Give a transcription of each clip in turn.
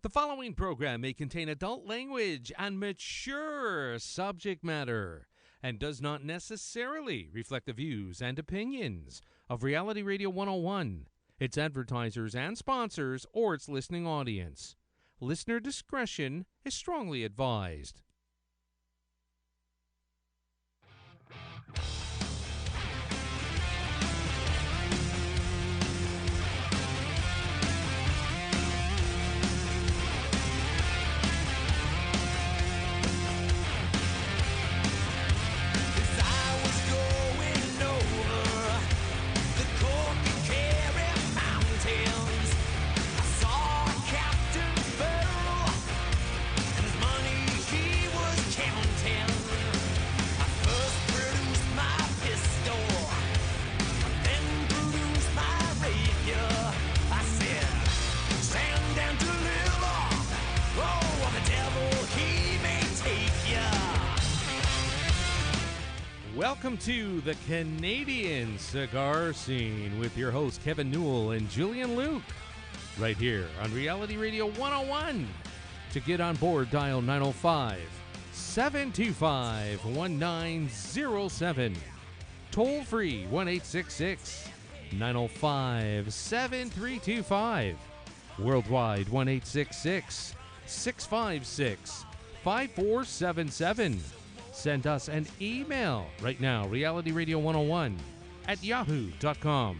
The following program may contain adult language and mature subject matter and does not necessarily reflect the views and opinions of Reality Radio 101, its advertisers and sponsors, or its listening audience. Listener discretion is strongly advised. Welcome to the Canadian Cigar Scene with your hosts Kevin Newell and Julian Luke, right here on Reality Radio 101. To get on board, dial 905-725-1907. Toll free 1-866-905-7325. Worldwide 1-866-656-5477. Send us an email right now, realityradio101 at yahoo.com.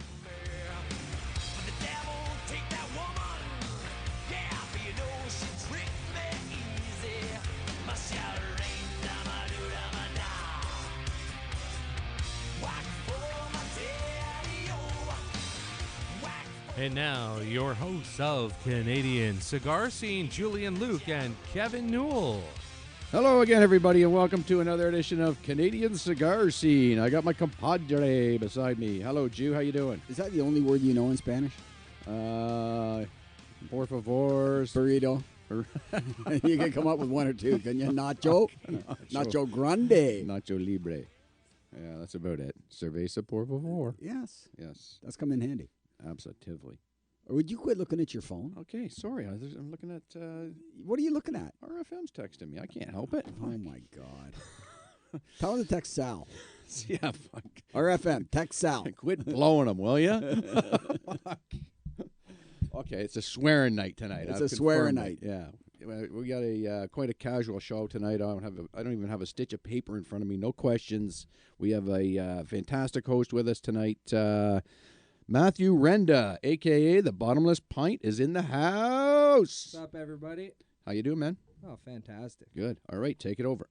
And now, your hosts of Canadian Cigar Scene, Julian Luke and Kevin Newell. Hello again, everybody, and welcome to another edition of Canadian Cigar Scene. I got my compadre beside me. Hello, Jew. How you doing? Is that the only word you know in Spanish? Por favor. Burrito. You can come up with one or two, can you? Nacho? Nacho grande. Nacho libre. Yeah, that's about it. Cerveza, por favor. Yes. Yes. That's come in handy. Absolutely. Or would you quit looking at your phone? Okay, sorry. I'm looking at... What are you looking at? RFM's texting me. I can't help it. Oh, my God. Tell him to text Sal. Yeah, fuck. RFM, text Sal. Quit blowing them, will you? Okay, it's a swearing night tonight. It's a swearing night. Yeah. We got a quite a casual show tonight. I don't even have a stitch of paper in front of me. No questions. We have a fantastic host with us tonight. Mat Renda, a.k.a. the Bottomless Pint, is in the house. What's up, everybody? How you doing, man? Oh, fantastic. Good. All right, take it over.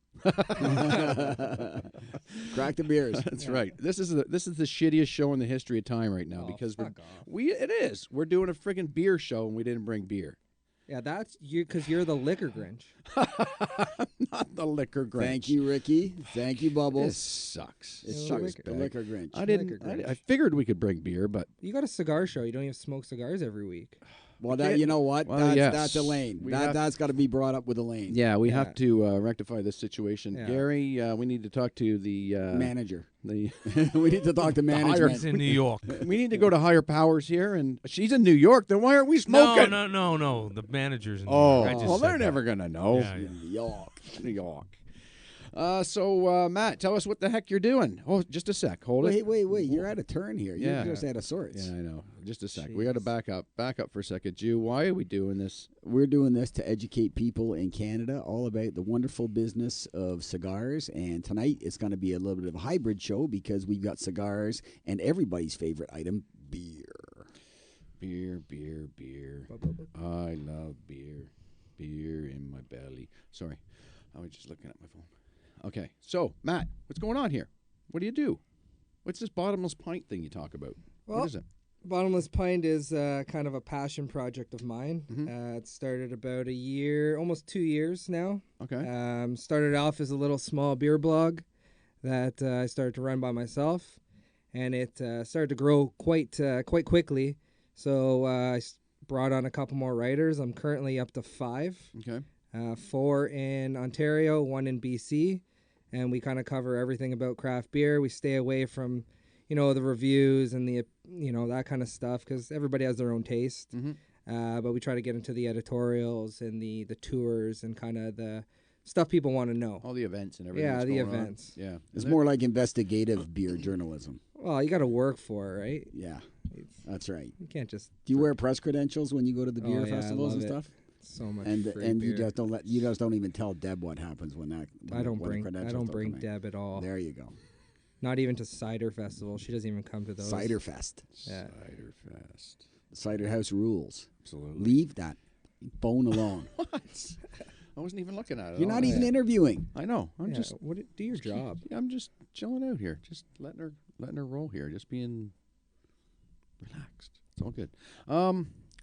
Crack the beers. That's right. This is the shittiest show in the history of time right now because it is. We're doing a friggin' beer show and we didn't bring beer. Yeah, that's you because you're the liquor Grinch. Not the liquor Grinch. Thank you, Ricky. Thank you, Bubbles. This sucks. It It sucks. sucks. The liquor Grinch. I figured we could bring beer, but You got a cigar show. You don't even smoke cigars every week. Well, you know what? Well, that's Elaine. That's got to be brought up with Elaine. yeah, we have to rectify this situation. Yeah. Gary, we need to talk to the Manager. The We need to talk to management. He's in New York. we need to go to higher powers here, and she's in New York. Then why aren't we smoking? No. The manager's in New Oh, York. I just well, said they're that. never gonna know. Yeah. New York. New York. So, Matt, tell us what the heck you're doing. Oh, just a sec. Hold it. Wait. You're out of turn here. Yeah. You're just out of sorts. Yeah, I know. Just a sec. We got to back up for a second. Jew, why are we doing this? We're doing this to educate people in Canada all about the wonderful business of cigars. And tonight it's going to be a little bit of a hybrid show because we've got cigars and everybody's favorite item, beer. Beer. I love beer. Beer in my belly. Sorry. I was just looking at my phone. Okay. So, Matt, what's going on here? What do you do? What's this bottomless pint thing you talk about? Well, what is it? Bottomless Pint is kind of a passion project of mine. Mm-hmm. It started about a year, almost 2 years now. Okay. Started off as a little small beer blog that I started to run by myself, and it started to grow quite quickly. So I brought on a couple more writers. I'm currently up to 5. Okay. 4 in Ontario, 1 in BC, and we kind of cover everything about craft beer. We stay away from, the reviews and the, that kind of stuff because everybody has their own taste. Mm-hmm. but we try to get into the editorials and the tours and kind of the stuff people want to know. All the events and everything. Yeah, that's the going on. events. Yeah, It's more like investigative beer journalism. Well, you got to work for it, right? Yeah, that's right. You can't just. Do you wear press credentials when you go to the beer Oh, yeah, I festivals and love it. stuff? So much And free and beer. you just don't even tell Deb what happens when that. I don't when the bring credentials don't bring come in. Deb at all. There you go. Not even to cider festival. She doesn't even come to those. Cider Fest. Yeah. Cider Fest. Cider House rules. Absolutely. Leave that phone alone. What? I wasn't even looking at it. You're not even interviewing. I know. I'm Yeah, just. do your job. I'm just chilling out here. Just letting her roll here. Just being relaxed. It's all good.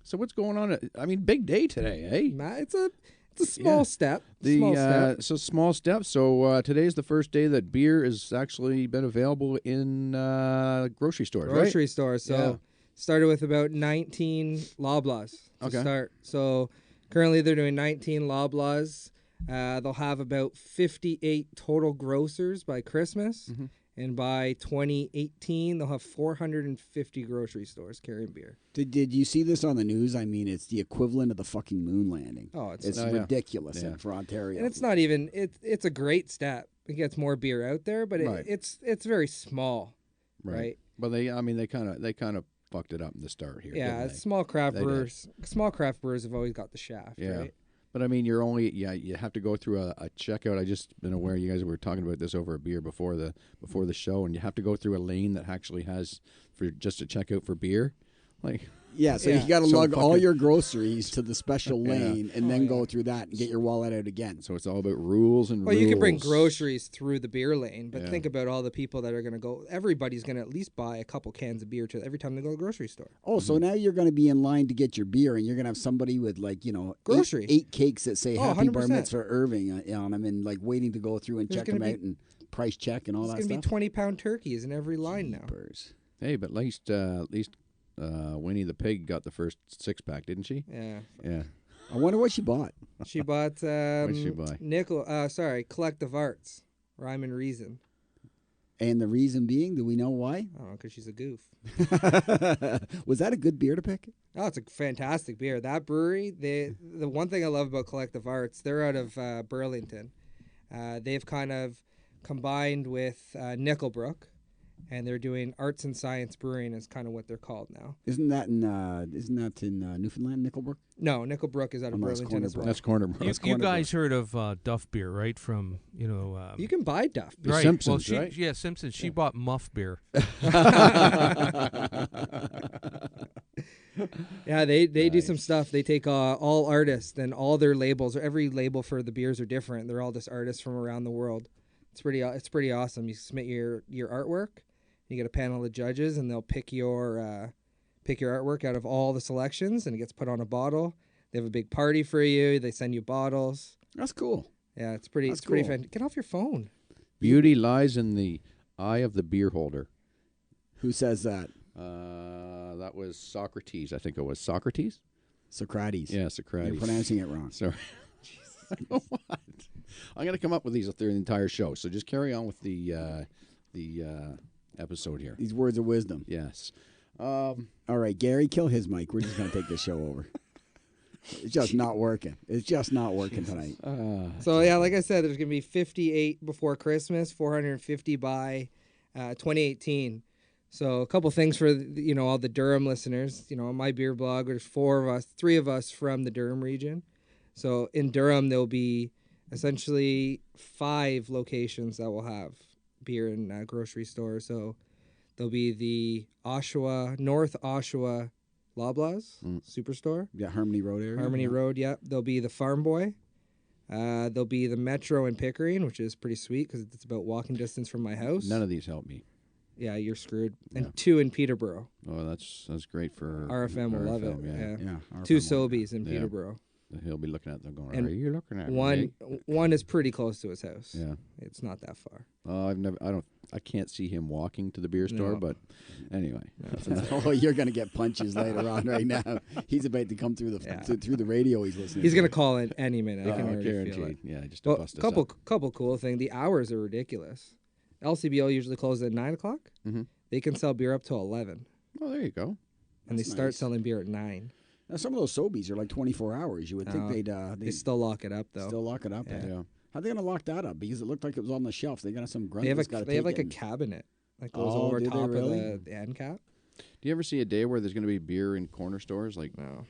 So what's going on? I mean, big day today, eh? Matt, it's a small step. So small step. So today's the first day that beer has actually been available in grocery stores, Grocery store. So Yeah. started with about 19 Loblaws to Okay. start. So currently they're doing 19 Loblaws. They'll have about 58 total grocers by Christmas. Mhm. And by 2018, they'll have 450 grocery stores carrying beer. Did you see this on the news? I mean, it's the equivalent of the fucking moon landing. Oh, it's It's Oh, yeah. ridiculous Yeah. for Ontario. and it's not even it's a great step. It gets more beer out there, but Right. it's very small, right? But they kind of fucked it up in the start here. Yeah, didn't they? small craft They did. brewers. Small craft brewers have always got the shaft, Yeah. right? But I mean, you have to go through a checkout. I just been aware you guys were talking about this over a beer before the show, and you have to go through a lane that actually has for just a checkout for beer, like. Yeah, so Yeah. you got to So lug all fucking- your groceries to the special Yeah. lane and Oh, then yeah. go through that and get your wallet out again. So it's all about rules and Well, rules. you can bring groceries through the beer lane, but Yeah. think about all the people that are going to go. Everybody's going to at least buy a couple cans of beer every time they go to the grocery store. Oh, so now you're going to be in line to get your beer, and you're going to have somebody with Grocery. eight cakes that say Oh, Happy Bar 100%. Mitzvah Irving on them, and like waiting to go through and There's check them gonna out and price check and all There's that going to be stuff. 20-pound turkeys in every line now. Jeepers. Hey, but at least Winnie the Pig got the first 6-pack, didn't she? Yeah, Yeah. I wonder what she bought. she bought What'd she buy? Collective Arts, Rhyme and Reason. And the reason being, do we know why? I don't know, because she's a goof. Was that a good beer to pick? Oh, it's a fantastic beer. That brewery, the one thing I love about Collective Arts, they're out of Burlington. They've kind of combined with Nickelbrook, and they're doing arts and science brewing is kind of what they're called now. Isn't that in Newfoundland, Nickelbrook? No, Nickelbrook is out of Oh, no, it's Burlington as well. That's Corner You, Brook. you guys heard of Duff beer, right? From You can buy Duff. The right. Simpsons, well, right? Yeah, Simpsons. She bought Muff beer. Yeah, they do some stuff. They take all artists and all their labels. Every label for the beers are different. They're all just artists from around the world. It's pretty awesome. You submit your artwork. You get a panel of judges, and they'll pick your artwork out of all the selections, and it gets put on a bottle. They have a big party for you. They send you bottles. That's cool. Yeah, it's pretty. That's It's pretty cool. fun. Get off your phone. Beauty lies in the eye of the beer holder. Who says that? That was Socrates. I think it was Socrates. Socrates. Yeah, You're Socrates. pronouncing it wrong. Sorry. What? I'm going to come up with these through the entire show. So just carry on with the episode here. These words of wisdom. Yes. All right, Gary, kill his mic. We're just going to take this show over. It's just not working. It's just not working tonight. So yeah, like I said, there's gonna be 58 before Christmas, 450 by 2018. So a couple things for all the Durham listeners. On my beer blog, there's 3 of us from the Durham region. So in Durham, there'll be essentially 5 locations that will have beer in grocery stores. So there'll be the North Oshawa Loblaws Superstore. Yeah, Harmony Road area. Harmony yeah. Road, yep. There'll be the Farm Boy. There'll be the Metro in Pickering, which is pretty sweet because it's about walking distance from my house. None of these help me. Yeah, you're screwed. Yeah. And 2 in Peterborough. Oh, that's great for RFM will love it. Yeah. Yeah. Yeah. 2 RFM one. Sobeys in Yeah. Peterborough. He'll be looking at them going, And are you looking at me? One is pretty close to his house. Yeah. It's not that far. I can't see him walking to the beer store, No. but anyway. Oh, you're going to get punches later on right now. He's about to come through the radio he's listening He's to. going to call in any minute. I can Oh, already feel it. guaranteed. Yeah, just to Well, bust us couple up. cool thing. The hours are ridiculous. LCBO usually closes at 9 o'clock. Mhm. They can sell beer up till 11, Oh, there you go. and they That's start nice. selling beer at 9. Now, some of those Sobeys are like 24 hours. You would think They they'd still lock it up though. still lock it up. Yeah. Eh? Yeah. How are they going to lock that up? Because it looked like it was on the shelf. They got some grunt. They have that's gotta they have take like it a and- cabinet that goes Oh, over do they top really? of the end cap. Do you ever see a day where there's going to be beer in corner stores? Like, No,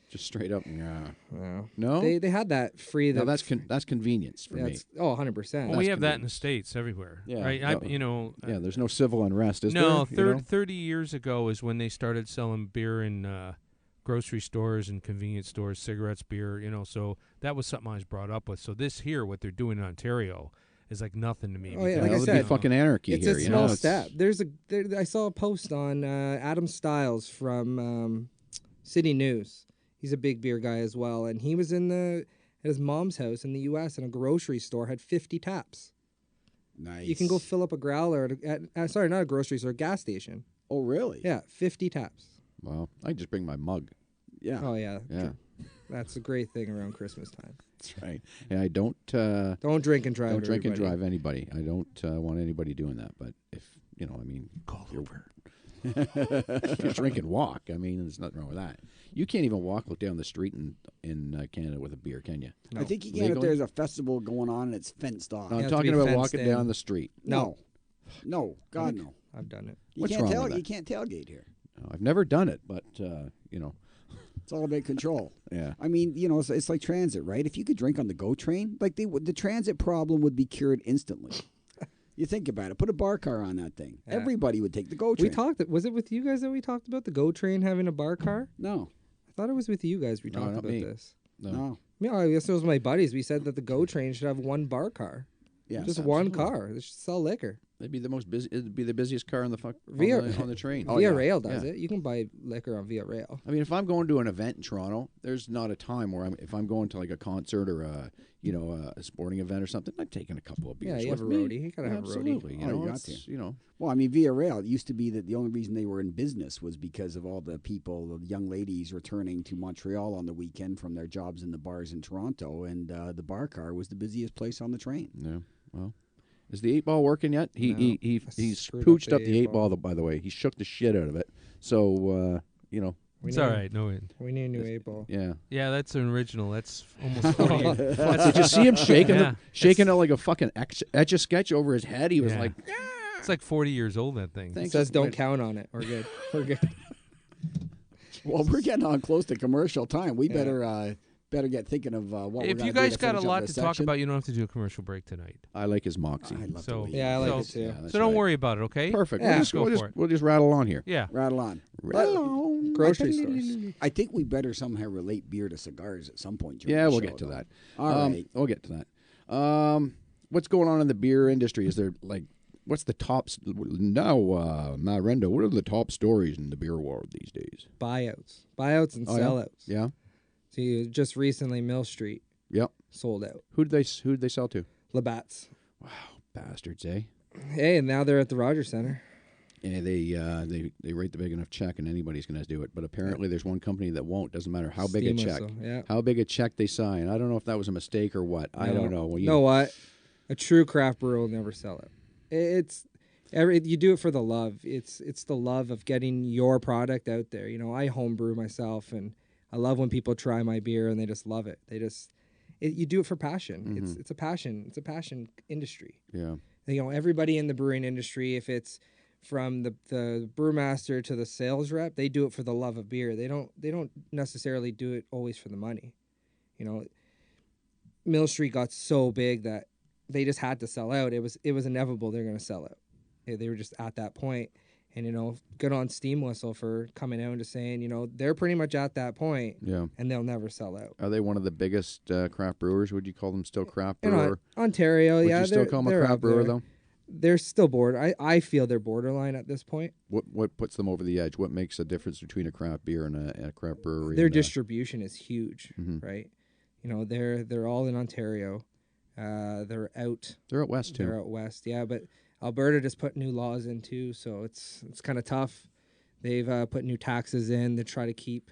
just straight up? Yeah. no. No? They had that free. No, The that's convenience for me. that's 100%. Well, we That's have that in the convenience. States everywhere, Yeah, right? no. You know, Yeah, there's no civil unrest, is no, there? You know? 30 years ago is when they started selling beer in grocery stores and convenience stores, cigarettes, beer, you know, so that was something I was brought up with. So this here, what they're doing in Ontario, is like nothing to me. Oh, yeah, Yeah, like I that would said, be fucking anarchy It's here. a you small know? step. I saw a post on Adam Stiles from City News. He's a big beer guy as well, and he was at his mom's house in the U.S. and a grocery store had 50 taps. Nice. You can go fill up a growler sorry, not a grocery store, a gas station. Oh, really? Yeah, 50 taps. Well, I just bring my mug. Yeah. Oh yeah, Yeah, that's a great thing around Christmas time. that's right. Yeah, I don't Don't drink and drive. don't drink and everybody. drive anybody. I don't want anybody doing that. But if you know, I mean, Call Uber. if you drink and walk, I mean, there's nothing wrong with that. You can't even walk down the street in Canada with a beer, can you? I think you can if Legally? there's a festival going on and it's fenced off. No, I'm have to talking be about fenced walking in. down the street. No. God, no. I've done it. You What's can't wrong with that? You can't tailgate here. No, I've never done it, but you know, It's all about control. yeah. I mean, you know, it's like transit, right? If you could drink on the GO train, like the transit problem would be cured instantly. You think about it. Put a bar car on that thing. Yeah. Everybody would take the GO train. We talked. Was it with you guys that we talked about the GO train having a bar car? No, I thought it was with you guys. We No, talked not about me. this. no. Yeah, I guess it was my buddies. We said that the GO train should have one bar car. Yeah, Just one absolutely. car. They should sell liquor. It'd be the most busy. It'd be the busiest car on the on the train. Oh, Via yeah. Rail does Yeah. it. You can buy liquor on Via Rail. I mean, if I'm going to an event in Toronto, there's not a time where if I'm going to like a concert or a sporting event or something, I'm taking a couple of Yeah, beers. you have a with me. roadie. You gotta have a roadie. Absolutely. You Oh, know, you got it's, to. you know, Well, I mean, Via Rail, it used to be that the only reason they were in business was because of all the people, the young ladies returning to Montreal on the weekend from their jobs in the bars in Toronto, and the bar car was the busiest place on the train. yeah. Well, is the 8-ball working yet? No, He's screwed up pooched the up the 8-ball. 8-ball. By the way, he shook the shit out of it. So you know, It's all right. No, We need a new 8-ball. yeah. yeah, that's an original. That's almost 40 years. Did you see him shaking Yeah. shaking it like a fucking etch a sketch over his head? He was Yeah. like, It's like 40 years old, that thing. It Thanks. says don't Wait. count on it. We're good. We're good. Well, we're getting on close to commercial time. We Yeah. better get thinking of what we're If gonna you do guys to got a finish up lot this to talk section. about, you don't have to do a commercial break tonight. I like his moxie. I'd love So- to wait. Yeah, I like So- it too. Yeah, that's So don't right. worry about it, okay? Perfect. Yeah. We'll just rattle on here. Yeah. Rattle on. Grocery stores. I think we better somehow relate beer to cigars at some point. during Yeah, the we'll show, get to though. that. All right. We'll get to that. What's going on in the beer industry? Is there like, what's the top now? Mat Renda, what are the top stories in the beer world these days? Buyouts and Oh, yeah? sellouts. Yeah. See, just recently, Mill Street Yep. sold out. Who'd they sell to? Labatt's. Bastards, eh? Hey, and now they're at the Rogers Center. Yeah, they write the big enough check and anybody's going to do it. But apparently there's one company that won't. Doesn't matter how big a Steam check. whistle, yeah. How big a check they sign. I don't know if that was a mistake or what. I don't know. Well, You know what? A true craft brewer will never sell it. You do it for the love. It's the love of getting your product out there. You know, I homebrew myself, and I love when people try my beer and they just love it. You do it for passion. Mm-hmm. It's a passion. It's a passion industry. Yeah. You know, everybody in the brewing industry, if it's from the brewmaster to the sales rep, they do it for the love of beer. They don't necessarily do it always for the money. You know, Mill Street got so big that they just had to sell out. It was inevitable they're going to sell out. They were just at that point. And, you know, good on Steam Whistle for coming out and just saying, you know, they're pretty much at that point, Yeah. and they'll never sell out. Are they one of the biggest craft brewers? Would you call them still craft You know, brewer? Ontario, Would yeah. you still call them a they're craft up brewer, there. though? They're still border. I feel they're borderline at this point. What puts them over the edge? What makes a difference between a craft beer and a craft brewery? Their and distribution is huge, Mhm. right? You know, they're all in Ontario. They're out. They're out west too. They're out west, yeah. But Alberta just put new laws in too, so it's kind of tough. They've put new taxes in to try to keep,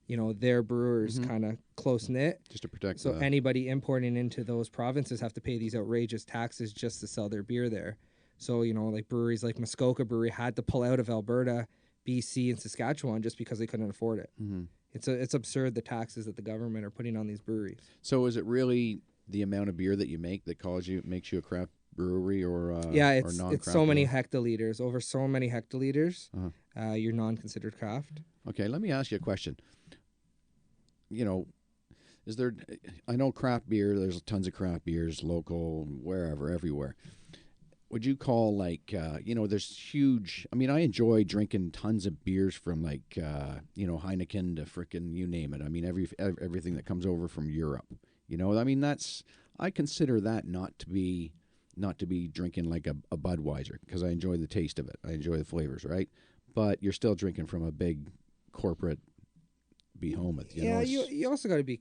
you know, their brewers kind of close knit. Just to protect. So anybody importing into those provinces have to pay these outrageous taxes just to sell their beer there. So, you know, like breweries like Muskoka Brewery had to pull out of Alberta BC and Saskatchewan just because they couldn't afford it. Mm-hmm. It's absurd the taxes that the government are putting on these breweries. So is it really the amount of beer that you make that makes you a craft brewery or it's so many hectoliters. Over so many hectoliters, you're non-considered craft. Okay, let me ask you a question. Is there? I know craft beer. There's tons of craft beers, local, wherever, everywhere. Would you call there's huge? I mean, I enjoy drinking tons of beers from Heineken to frickin' you name it. I mean, everything that comes over from Europe. I mean, I consider that not to be drinking like a Budweiser because I enjoy the taste of it. I enjoy the flavors, right? But you're still drinking from a big corporate behemoth. You also got to be.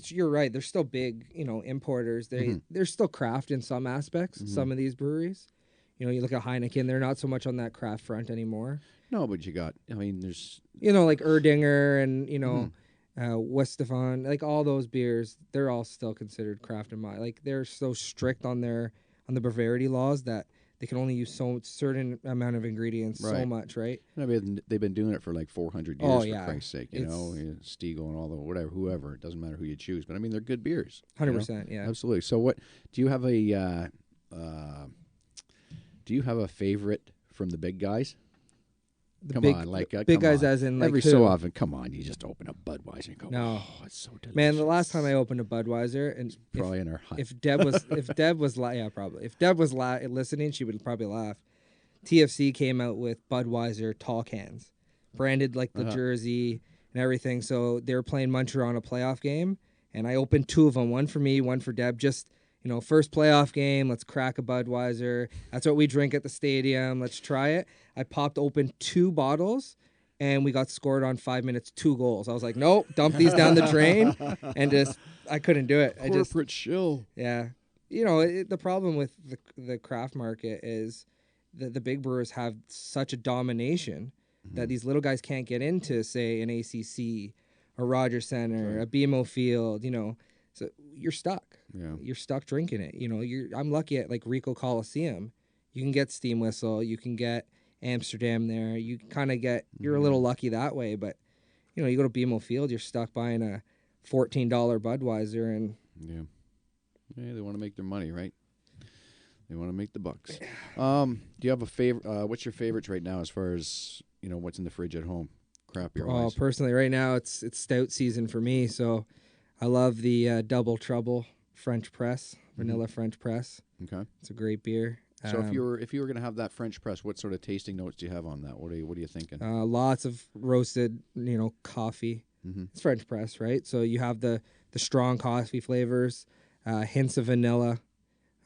You're right. They're still big, importers. They're still craft in some aspects. Mm-hmm. Some of these breweries, you look at Heineken. They're not so much on that craft front anymore. No, but there's like Erdinger and Mm-hmm. Westefan, like all those beers, they're all still considered craft in my. Like they're so strict on the Bavaria laws that they can only use so certain amount of ingredients so much, right? I mean, they've been doing it for like 400 years, for Christ's sake, Stiegel and all the whoever. It doesn't matter who you choose, but I mean, they're good beers. 100%, yeah. Absolutely. So what, do you have a favorite from the big guys? Big guys as in like every who? so often, come on, you just open a Budweiser and go, no. Oh, it's so delicious. Man, the last time I opened a Budweiser, and probably in her hut. If Deb was probably. If Deb was listening, she would probably laugh. TFC came out with Budweiser tall cans, branded like the jersey and everything. So they were playing Montreal on a playoff game, and I opened 2 of them, one for me, one for Deb. Just first playoff game, let's crack a Budweiser. That's what we drink at the stadium. Let's try it. I popped open 2 bottles, and we got scored on 5 minutes, 2 goals. I was like, nope, dump these down the drain, and I couldn't do it. Corporate shill. Yeah. The problem with the craft market is the big brewers have such a domination that these little guys can't get into, say, an ACC, a Rogers Center, a BMO Field, So you're stuck. Yeah. You're stuck drinking it. I'm lucky at like Rico Coliseum. You can get Steam Whistle. You can get Amsterdam there. You kind of you're a little lucky that way. But, you go to BMO Field, you're stuck buying a $14 Budweiser. And yeah, they want to make their money, right? They want to make the bucks. Do you have a favorite? What's your favorites right now as far as, what's in the fridge at home? Craft beer wise? Oh, personally, right now it's stout season for me. So I love the Double Trouble French press, vanilla French press. Okay. It's a great beer. So if you were going to have that French press, what sort of tasting notes do you have on that? What are you thinking? Lots of roasted, coffee. Mm-hmm. It's French press, right? So you have the strong coffee flavors, hints of vanilla,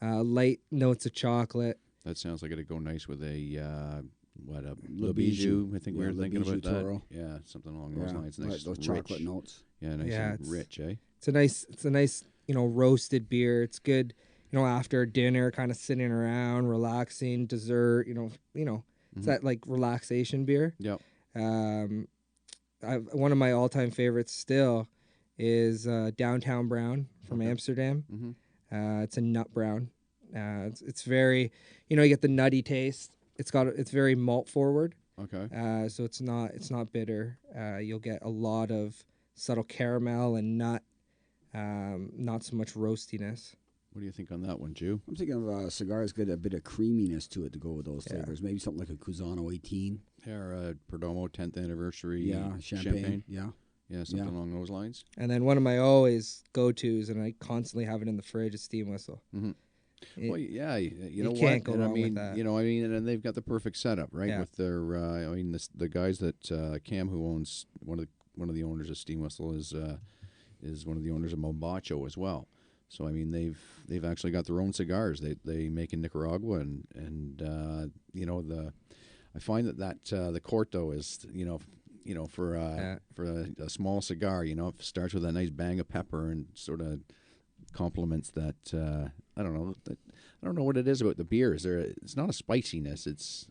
light notes of chocolate. That sounds like it'd go nice with a Le Bijou. I think we were thinking about that. Toro. Yeah, something along those lines. Nice, those rich chocolate notes. Yeah, nice and rich, eh? It's a nice roasted beer. It's good. After dinner, kind of sitting around, relaxing, dessert, it's that like relaxation beer. Yep. One of my all-time favorites still is Downtown Brown from Amsterdam. Mm-hmm. It's a nut brown. It's very, you get the nutty taste. It's very malt forward. Okay. So it's not bitter. You'll get a lot of subtle caramel and nut, not so much roastiness. What do you think on that one, Jew? I'm thinking of Cigar's got a bit of creaminess to it to go with those flavors. Maybe something like a Cusano 18. Yeah, or Perdomo 10th anniversary. Yeah, champagne. Yeah, something along those lines. And then one of my always go-tos, and I constantly have it in the fridge, is Steam Whistle. Mm-hmm. Well, yeah, you know what? Can't go wrong with that. And they've got the perfect setup, right? Yeah. With their, the guys that Cam, who owns one of the owners of Steam Whistle, is one of the owners of Mombacho as well. So they've actually got their own cigars. They make in Nicaragua, and I find that the Corto is for a small cigar, it starts with a nice bang of pepper and sort of complements that. I don't know what it is about the beer. It's not a spiciness.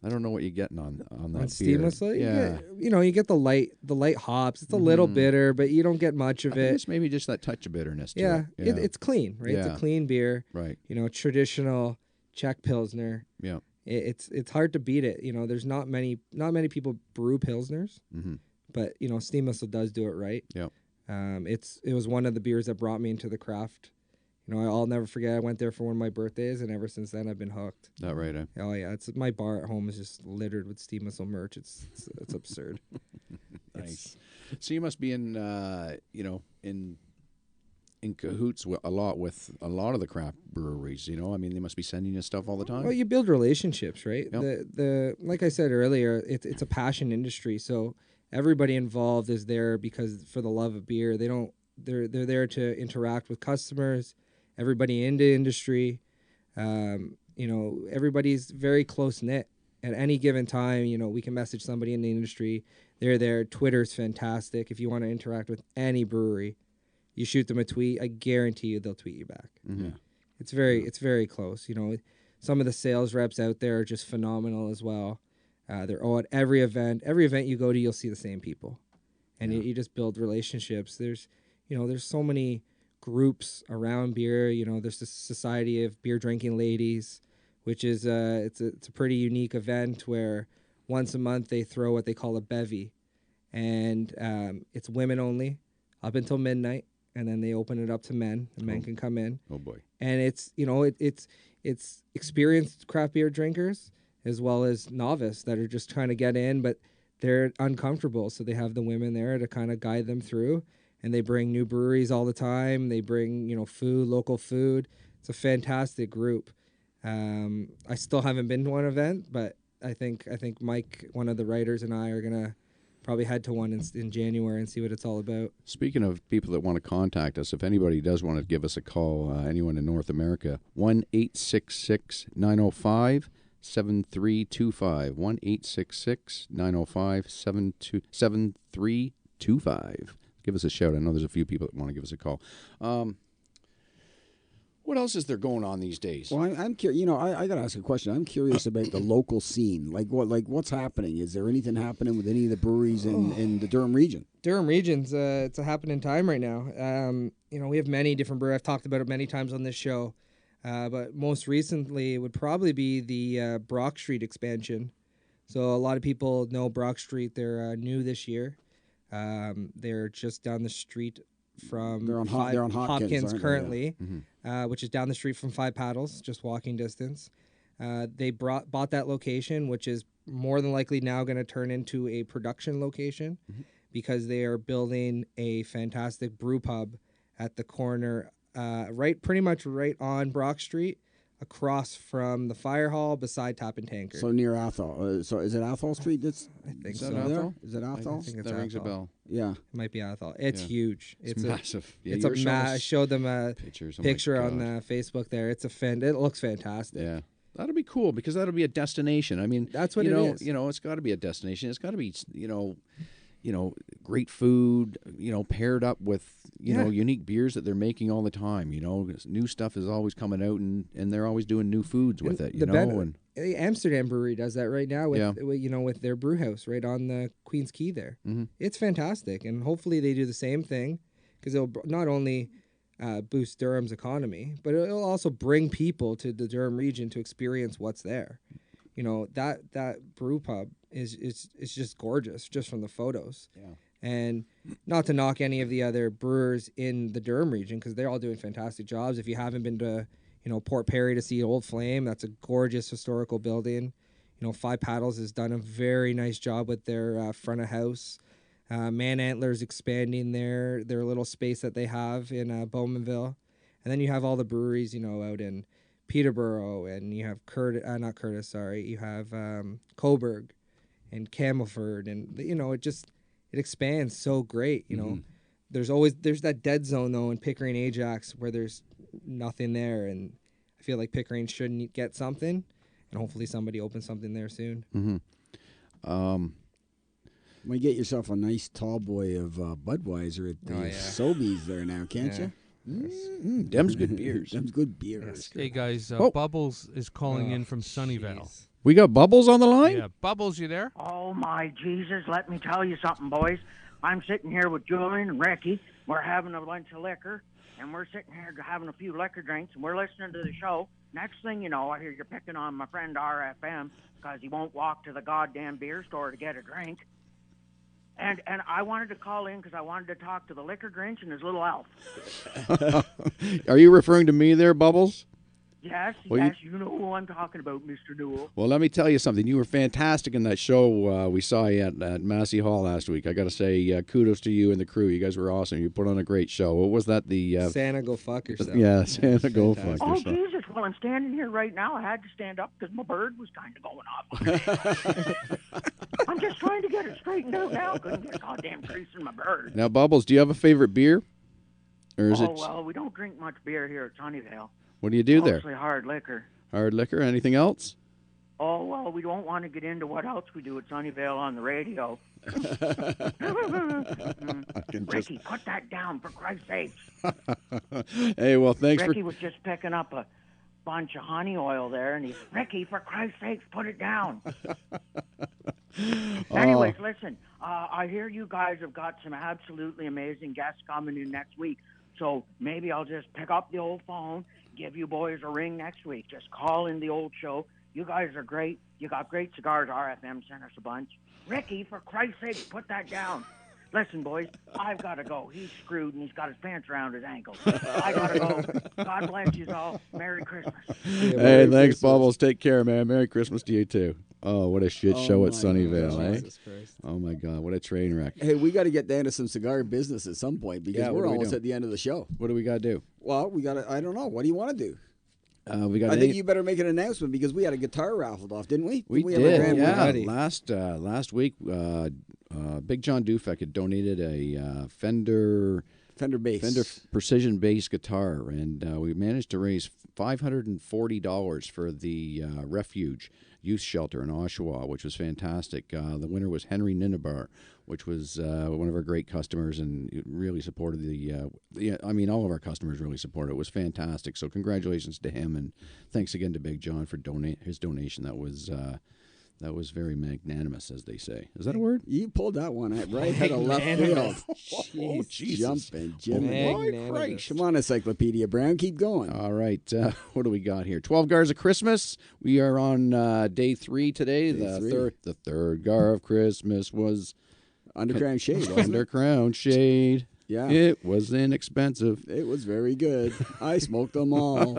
I don't know what you're getting on that beer. Steam Whistle, yeah. You get the light hops. It's a little bitter, but you don't get much of it. It's maybe just that touch of bitterness to it. Yeah. It's clean, right? Yeah. It's a clean beer. Right. Traditional Czech Pilsner. Yeah. it's hard to beat it. You know, there's not many people brew pilsners, but you know, Steam Whistle does do it right. Yep. It was one of the beers that brought me into the craft. You know, I'll never forget. I went there for one of my birthdays, and ever since then, I've been hooked. That right? Oh yeah, it's my bar at home is just littered with Steam Whistle merch. It's absurd. Nice. So you must be in cahoots with a lot of the craft breweries. You know, I mean, they must be sending you stuff all the time. Well, you build relationships, right? Yep. The like I said earlier, it's a passion industry. So everybody involved is there because for the love of beer. They're there to interact with customers. Everybody in the industry, you know, everybody's very close knit. At any given time, you know, we can message somebody in the industry. They're there. Twitter's fantastic. If you want to interact with any brewery, you shoot them a tweet. I guarantee you they'll tweet you back. Mm-hmm. It's very close. You know, some of the sales reps out there are just phenomenal as well. They're all at every event. Every event you go to, you'll see the same people, and you just build relationships. There's so many groups around beer. You know, there's the Society of Beer Drinking Ladies, which is it's a pretty unique event where once a month they throw what they call a bevy, and it's women only up until midnight, and then they open it up to men. The men can come in. Oh boy! And it's experienced craft beer drinkers as well as novice that are just trying to get in, but they're uncomfortable, so they have the women there to kind of guide them through. And they bring new breweries all the time. They bring, you know, food, local food. It's a fantastic group. I still haven't been to one event, but I think Mike, one of the writers, and I are gonna probably head to one in January and see what it's all about. Speaking of people that want to contact us, if anybody does want to give us a call, anyone in North America, 1-866-905-7325. 1-866-905-7325. Give us a shout. I know there's a few people that want to give us a call. What else is there going on these days? Well, I'm curious. You know, I got to ask a question. I'm curious about the local scene. What's happening? Is there anything happening with any of the breweries in the Durham region? Durham region's it's a happening time right now. You know, we have many different breweries. I've talked about it many times on this show, but most recently it would probably be the Brock Street expansion. So a lot of people know Brock Street. They're new this year. They're just down the street from they're on Hopkins currently, which is down the street from Five Paddles, just walking distance. They bought that location, which is more than likely now going to turn into a production location because they are building a fantastic brew pub at the corner, pretty much right on Brock Street, across from the fire hall beside Tap and Tanker. So near Athol. So is it Athol Street? I think so. Is it Athol? I think it's that rings a bell. Yeah. It might be Athol. It's huge. It's massive. Yeah, it's I showed them a picture oh on Facebook there. It looks fantastic. Yeah. That'll be cool because that'll be a destination. I mean, that's what it is. You know, it's got to be a destination. It's got to be, great food, paired up with, unique beers that they're making all the time. You know, new stuff is always coming out and they're always doing new foods with it, and the Amsterdam Brewery does that right now with their brew house right on the Queen's Quay there. Mm-hmm. It's fantastic. And hopefully they do the same thing because it'll not only boost Durham's economy, but it'll also bring people to the Durham region to experience what's there. You know, that brew pub is just gorgeous just from the photos. Yeah. And not to knock any of the other brewers in the Durham region because they're all doing fantastic jobs. If you haven't been to, Port Perry to see Old Flame, that's a gorgeous historical building. Five Paddles has done a very nice job with their front of house. Man Antler's expanding their little space that they have in Bowmanville. And then you have all the breweries, out in Peterborough, and you have you have Coburg and Camelford, and it expands so great. There's that dead zone though in Pickering Ajax where there's nothing there, and I feel like Pickering shouldn't get something, and hopefully somebody opens something there soon. When you get yourself a nice tall boy of Budweiser at the Sobeys there now, can't you? Them's good beers. Them's good beers. Hey guys, Bubbles is calling in from Sunnyvale. We got Bubbles on the line? Yeah, Bubbles, you there? Oh my Jesus, let me tell you something, boys. I'm sitting here with Julian and Ricky. We're having a bunch of liquor, and we're sitting here having a few liquor drinks, and we're listening to the show, Next thing you know, I hear you're picking on my friend RFM because he won't walk to the goddamn beer store to get a drink. And I wanted to call in because I wanted to talk to the liquor Grinch and his little elf. Are you referring to me there, Bubbles? Yes, Well, yes, you know who I'm talking about, Mr. Newell. Well, let me tell you something. You were fantastic in that show we saw you at Massey Hall last week. I got to say kudos to you and the crew. You guys were awesome. You put on a great show. What was that? The Santa, go fuck yourself. Yeah, Santa, go fuck Oh, yourself. Jesus. Well, I'm standing here right now. I had to stand up because my bird was kind of going off. I'm just trying to get it straightened out now. Couldn't get a goddamn crease in my bird. Now, Bubbles, do you have a favorite beer? Or is it? Well, we don't drink much beer here at Sunnyvale. What do you do there? Mostly hard liquor. Hard liquor? Anything else? Oh, well, we don't want to get into what else we do at Sunnyvale on the radio. Ricky, put that down, for Christ's sakes. Hey, well, thanks Ricky was just picking up a bunch of honey oil there, and Ricky, for Christ's sakes, put it down. Anyways, listen, I hear you guys have got some absolutely amazing guests coming in next week, so maybe I'll just pick up the old phone, give you boys a ring next week. Just call in the old show. You guys are great. You got great cigars. RFM sent us a bunch. Ricky, for Christ's sake, put that down. Listen, boys, I've got to go. He's screwed, and he's got his pants around his ankles. I got to go. God bless you all. Merry Christmas. Hey, thanks, Bubbles. Take care, man. Merry Christmas to you, too. Oh, what a shit show at Sunnyvale, eh? Christ. Oh, my God. What a train wreck. Hey, we got to get down to some cigar business at some point because Yeah, what we're do we almost do? at the end of the show. What do we got to do? Well, we got to, I don't know. What do you want to do? We got I think you better make an announcement because we had a guitar raffled off, didn't we? We Didn't have a did, grand yeah. Buddy. Last week, Big John Dufek had donated a Fender bass. Precision bass guitar, and we managed to raise $540 for the Refuge Youth Shelter in Oshawa, which was fantastic. The winner was Henry Ninabar, which was one of our great customers, and it really supported all of our customers really supported it. It was fantastic. So congratulations to him, and thanks again to Big John for his donation. That was very magnanimous, as they say. Is that a word? You pulled that one right out of left field. Oh, Jesus. Jumping, Oh, Jimmy. my Magnanimous. Christ. Come on, Encyclopedia Brown. Keep going. All right. What do we got here? 12 Gars of Christmas. We are on day 3 today. The third Gar of Christmas was Underground Shade, wasn't it? Under Crown Shade. Yeah. It was inexpensive. It was very good. I smoked them all.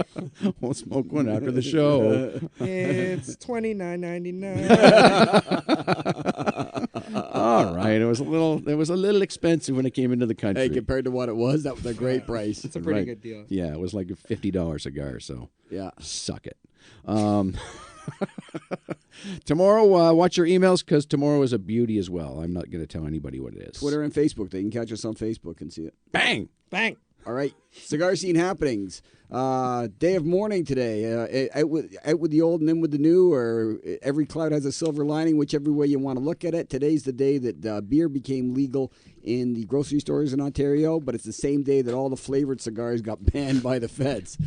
We'll smoke one after the show. It's $29.99. All right. It was a little expensive when it came into the country. Hey, compared to what it was, that was a great price. It's a pretty Right. good deal. Yeah, it was like a $50 cigar, so Yeah. suck it. Tomorrow, watch your emails because tomorrow is a beauty as well. I'm not going to tell anybody what it is. Twitter and Facebook. They can catch us on Facebook and see it. Bang! Bang. All right. Cigar scene happenings. Day of mourning today. Out with the old and in with the new, or every cloud has a silver lining, whichever way you want to look at it. Today's the day that beer became legal in the grocery stores in Ontario, but it's the same day that all the flavored cigars got banned by the feds.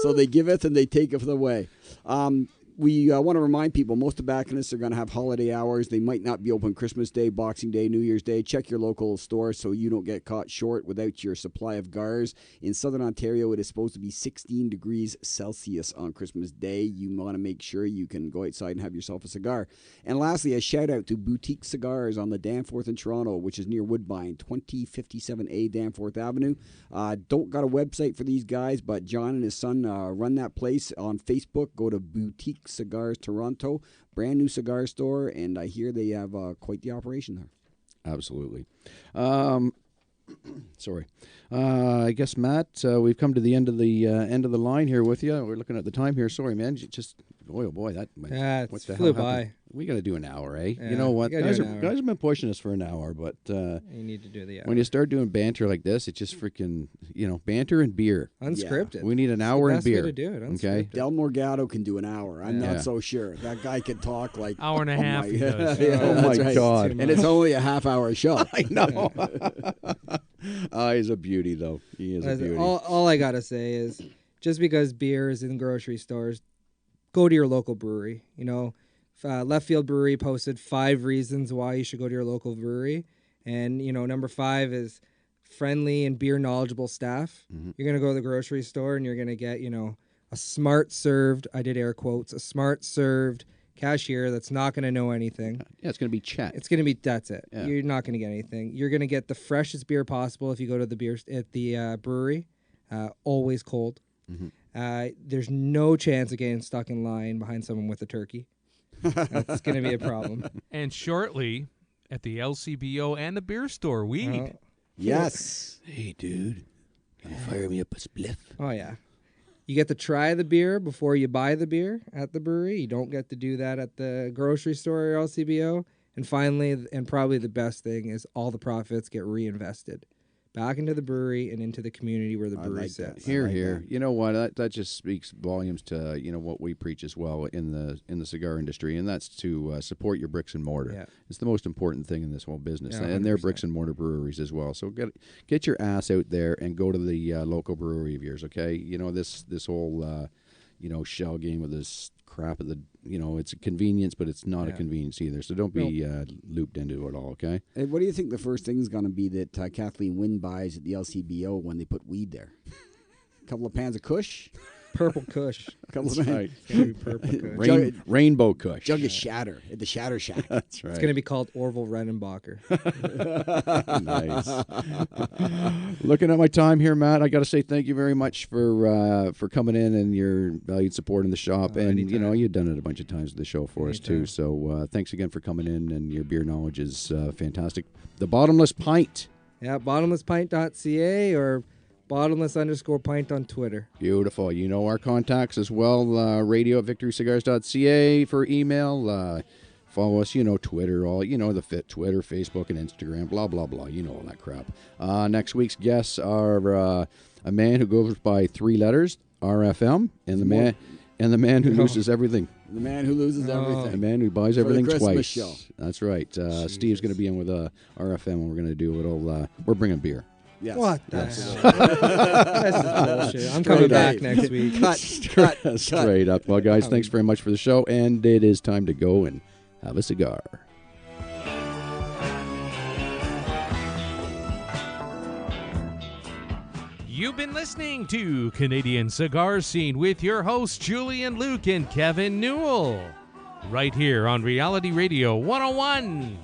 So they giveth and they taketh away. We want to remind people most tobacconists are going to have holiday hours. They might not be open Christmas Day, Boxing Day, New Year's Day. Check your local store so you don't get caught short without your supply of gars. In Southern Ontario, it is supposed to be 16 degrees Celsius on Christmas Day. You want to make sure you can go outside and have yourself a cigar. And lastly, a shout out to Boutique Cigars on the Danforth in Toronto, which is near Woodbine, 2057A Danforth Avenue. Don't got a website for these guys, but John and his son run that place on Facebook. Go to Boutique Cigars Toronto, brand new cigar store, and I hear they have quite the operation there. Absolutely. Sorry. I guess, Matt, we've come to the end of the line here with you. We're looking at the time here. Sorry, man. Oh boy, that it what the flew hell by. happened? We got to do an hour, eh? Yeah, you know what? we gotta do an hour. Guys have been pushing us for an hour, but You need to do the when you start doing banter like this, it's just freaking, banter and beer. unscripted. We need an It's hour the and best beer. way to do it. Okay. Unscripted. Del Morgado can do an hour. I'm Yeah. not so sure. That guy can talk like Hour and a half my, he does. Yeah, Oh, that's my right. God. And it's only a half-hour show. I know. He's a beauty, though. He is a beauty. All I gotta say is, just because beer is in grocery stores, go to your local brewery. Left Field Brewery posted 5 reasons why you should go to your local brewery, and number 5 is friendly and beer knowledgeable staff. You're going to go to the grocery store and you're going to get, a smart served, I did air quotes, a smart served cashier that's not going to know anything. Yeah, it's going to be chat. It's going to be, that's it. Yeah. You're not going to get anything. You're going to get the freshest beer possible if you go to the beer at the brewery. Always cold. There's no chance of getting stuck in line behind someone with a turkey. That's going to be a problem. And shortly, at the LCBO and the beer store, weed. Yes. Hey, dude, can you fire me up a spliff? Oh, yeah. You get to try the beer before you buy the beer at the brewery. You don't get to do that at the grocery store or LCBO. And finally, and probably the best thing, is all the profits get reinvested back into the brewery and into the community where the brewery like that. sits. Here, like here. that. You know what? That just speaks volumes to what we preach as well in the cigar industry, and that's to support your bricks and mortar. Yeah. It's the most important thing in this whole business, Yeah, and they're 100%. bricks and mortar breweries as well. So get your ass out there and go to the local brewery of yours. Okay, this whole shell game with this crap of the it's a convenience, but it's not a convenience either. So don't be looped into it all. Okay. Hey, what do you think the first thing is going to be that Kathleen Wynne buys at the LCBO when they put weed there? A couple of pans of Kush? Purple Kush. A couple That's of right. It's going to be purple Kush. Jug- Rainbow Kush. Jug of Shatter at the Shatter Shack. That's right. It's going to be called Orville Redenbacher. Nice. Looking at my time here, Matt, I got to say thank you very much for coming in and your valued support in the shop. And anytime. you've done it a bunch of times with the show for us too. Anytime. So thanks again for coming in, and your beer knowledge is fantastic. The Bottomless Pint. Yeah, bottomlesspint.ca or bottomless_pint on Twitter. Beautiful. You know our contacts as well. Radio at victorycigars.ca for email. Follow us, Twitter, all, the Twitter, Facebook, and Instagram, blah, blah, blah. You know all that crap. Next week's guests are a man who goes by 3 letters, RFM, and the man who loses everything. The man who loses The everything. man who buys For the everything Christmas twice. show. That's right. Steve's going to be in with RFM, and we're going to do a little, we're bringing beer. Yes. What the Absolutely. hell? This is bullshit. I'm coming back next week. Cut. Straight up. Well, guys, thanks very much for the show, and it is time to go and have a cigar. You've been listening to Canadian Cigar Scene with your hosts Julian Luke and Kevin Newell, right here on Reality Radio 101.